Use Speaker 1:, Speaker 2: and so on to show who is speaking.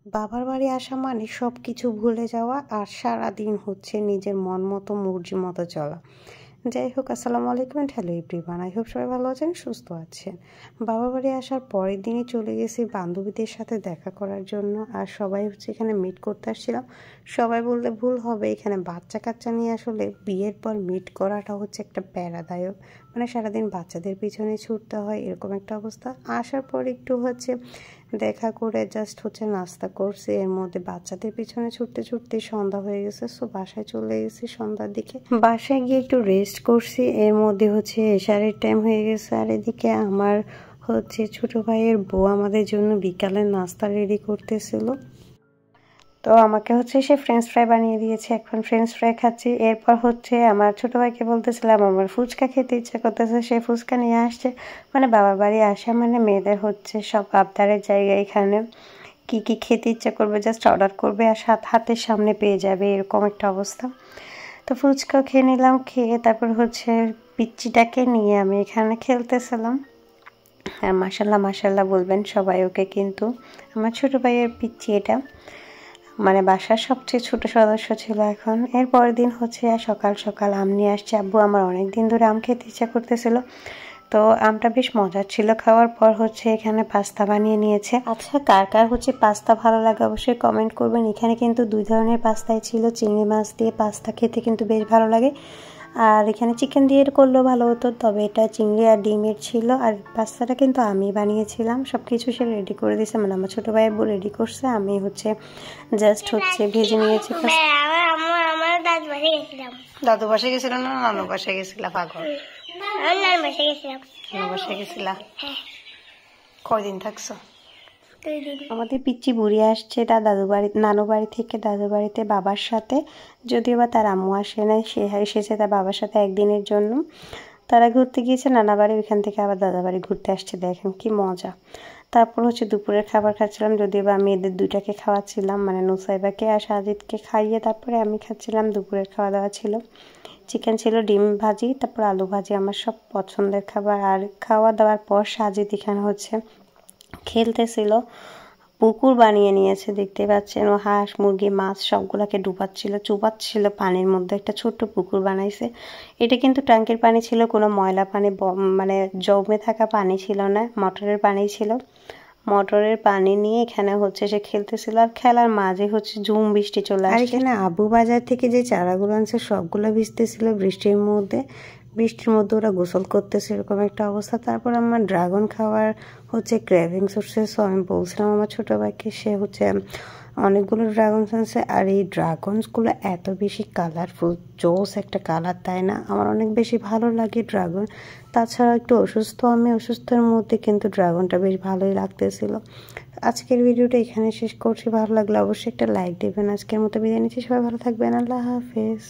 Speaker 1: বাবার বাড়ি আসা মানে সব কিছু ভুলে যাওয়া আর সারাদিন হচ্ছে নিজের মন মতো মর্জি মতো চলা। যাই হোক, আসসালামু আলাইকুম and hello everyone. I hope সবাই ভালো আছেন, সুস্থ আছেন। বাবার বাড়ি আসার পরের দিনই চলে গেছি বান্ধবীদের সাথে দেখা করার জন্য। আর সবাই হচ্ছে এখানে মিট করতে আসছিলাম। সবাই বললে ভুল হবে, এখানে বাচ্চা কাচ্চা নিয়ে আসলে বিয়ের পর মিট করাটা হচ্ছে একটা প্যারাদায়ক, মানে সারাদিন বাচ্চাদের পিছনে ছুটতে হয়, এরকম একটা অবস্থা। আসার পর একটু হচ্ছে দেখা করে জাস্ট হচ্ছে নাস্তা করছি, এর মধ্যে বাচ্চাদের পিছনে ছুটতে ছুটতে সন্ধ্যা হয়ে গেছে। সো বাসায় চলে গেছি সন্ধ্যার দিকে। বাসায় গিয়ে একটু রেস্ট করছি, এর মধ্যে হচ্ছে এশারের টাইম হয়ে গেছে। আর এদিকে আমার হচ্ছে ছোট ভাইয়ের বউ আমাদের জন্য বিকালের নাস্তা রেডি করতেছিল। তো আমাকে হচ্ছে সে ফ্রেঞ্চ ফ্রাই বানিয়ে দিয়েছে, এখন ফ্রেঞ্চ ফ্রাই খাচ্ছি। এরপর হচ্ছে আমার ছোট ভাইকে বলতেছিলাম আমার ফুচকা খেতে ইচ্ছা করতেছে, সে ফুচকা নিয়ে আসছে। মানে বাবার বাড়ি আসা মানে মেয়েদের হচ্ছে সব আবদারের জায়গা। এখানে কি কি খেতে ইচ্ছা করবে জাস্ট অর্ডার করবে আর হাতের সামনে পেয়ে যাবে, এরকম একটা অবস্থা। তো ফুচকা খেয়ে নিলাম, খেয়ে তারপর হচ্ছে পিচ্চিটাকে নিয়ে আমি এখানে খেলতেছিলাম। হ্যাঁ, মাশাল্লাহ মাশাল্লাহ বলবেন সবাই ওকে, কিন্তু আমার ছোট ভাইয়ের পিচ্চি এটা, মানে বাসার সবচেয়ে ছোট সদস্য ছিল এখন। এর পরের দিন হচ্ছে সকাল সকাল আম নিয়ে আসছে আব্বু। আমার অনেক দিন ধরে আম খেতে ইচ্ছা করতেছিল, তো আমটা বেশ মজার ছিল। খাওয়ার পর হচ্ছে এখানে পাস্তা বানিয়ে নিয়েছে। আচ্ছা, কার কার হচ্ছে পাস্তা ভালো লাগে অবশ্যই কমেন্ট করবেন। এখানে কিন্তু দুই ধরনের পাস্তাই ছিল, চিংড়ি মাছ দিয়ে পাস্তা খেতে কিন্তু বেশ ভালো লাগে, আর এখানে চিকেন দিয়ে করলেও ভালো হতো, তবে এটা চিংড়ি আর ডিমের ছিল। আর পাস্তাটা কিন্তু আমি বানিয়েছিলাম, সব কিছু সে রেডি করে দিয়েছে, মানে আমার ছোটো ভাইয়ের বউ রেডি করছে, আমি হচ্ছে জাস্ট হচ্ছে ভেজে নিয়েছি। দাদু বাসায় গেছিলাম না নানু বাসায় গেছিলাম? পাগল, নানু বাসায় গেছিলাম। কয়দিন থাকছো? আমাদের পিচ্চি বুড়ি আসছে তার দাদু বাড়ি, নানু বাড়ি থেকে দাদু বাড়িতে বাবার সাথে, যদিও বা তার আম্মু আসে নাই, সে এসেছে তার বাবার সাথে একদিনের জন্য। তারা ঘুরতে গিয়েছে নানা বাড়ি, ওইখান থেকে আবার দাদা বাড়ি ঘুরতে আসছে, দেখেন কি মজা। তারপর হচ্ছে দুপুরের খাবার খাচ্ছিলাম, যদিও বা আমি এদের দুইটাকে খাওয়াচ্ছিলাম, মানে নুসাইবাকে আর সাজিদকে খাইয়ে তারপরে আমি খাচ্ছিলাম। দুপুরের খাওয়া দাওয়া ছিল চিকেন, ছিল ডিম ভাজি, তারপর আলু ভাজি, আমার সব পছন্দের খাবার। আর খাওয়া দাওয়ার পর সাজিদ এখানে হচ্ছে খেলতেছিল, পুকুর বানিয়ে নিয়েছে, দেখতে পাচ্ছেন। ও হাঁস মুরগি মাছ সবগুলোকে ডুবাচ্ছিল, চুবাচ্ছিল পানির মধ্যে, একটা ছোট্ট পুকুর বানাইছে। এটা কিন্তু ট্যাঙ্কের পানি ছিল, কোনো ময়লা পানি মানে জমে থাকা পানি ছিল না, মোটরের পানি ছিল। মোটরের পানি নিয়ে এখানে হচ্ছে সে খেলতেছিল, আর খেলার মাঝে হচ্ছে ঝুম বৃষ্টি চলে আসছে। আর এখানে আবু বাজার থেকে যে চারাগুলো আনছে সবগুলো ভিজতেছিল বৃষ্টির মধ্যে। বৃষ্টির মধ্যে ওরা গোসল করতেছে, এরকম একটা অবস্থা। তারপর আমার ড্রাগন খাওয়ার হচ্ছে ক্রেভিংস উঠছে। সো আমি বলছিলাম আমার ছোটো ভাইকে, সে হচ্ছে অনেকগুলো ড্রাগনস আনছে। আর এই ড্রাগনসগুলো এত বেশি কালারফুল, জোস একটা কালার, তাই না? আমার অনেক বেশি ভালো লাগে ড্রাগন। তাছাড়া একটু অসুস্থ আমি, অসুস্থের মধ্যে কিন্তু ড্রাগনটা বেশ ভালোই লাগতেছিল। আজকের ভিডিওটা এখানে শেষ করছি, ভালো লাগলে অবশ্যই একটা লাইক দেবেন। আজকের মতো বিদায় নিচ্ছি, সবাই ভালো থাকবেন, আল্লাহ হাফেজ।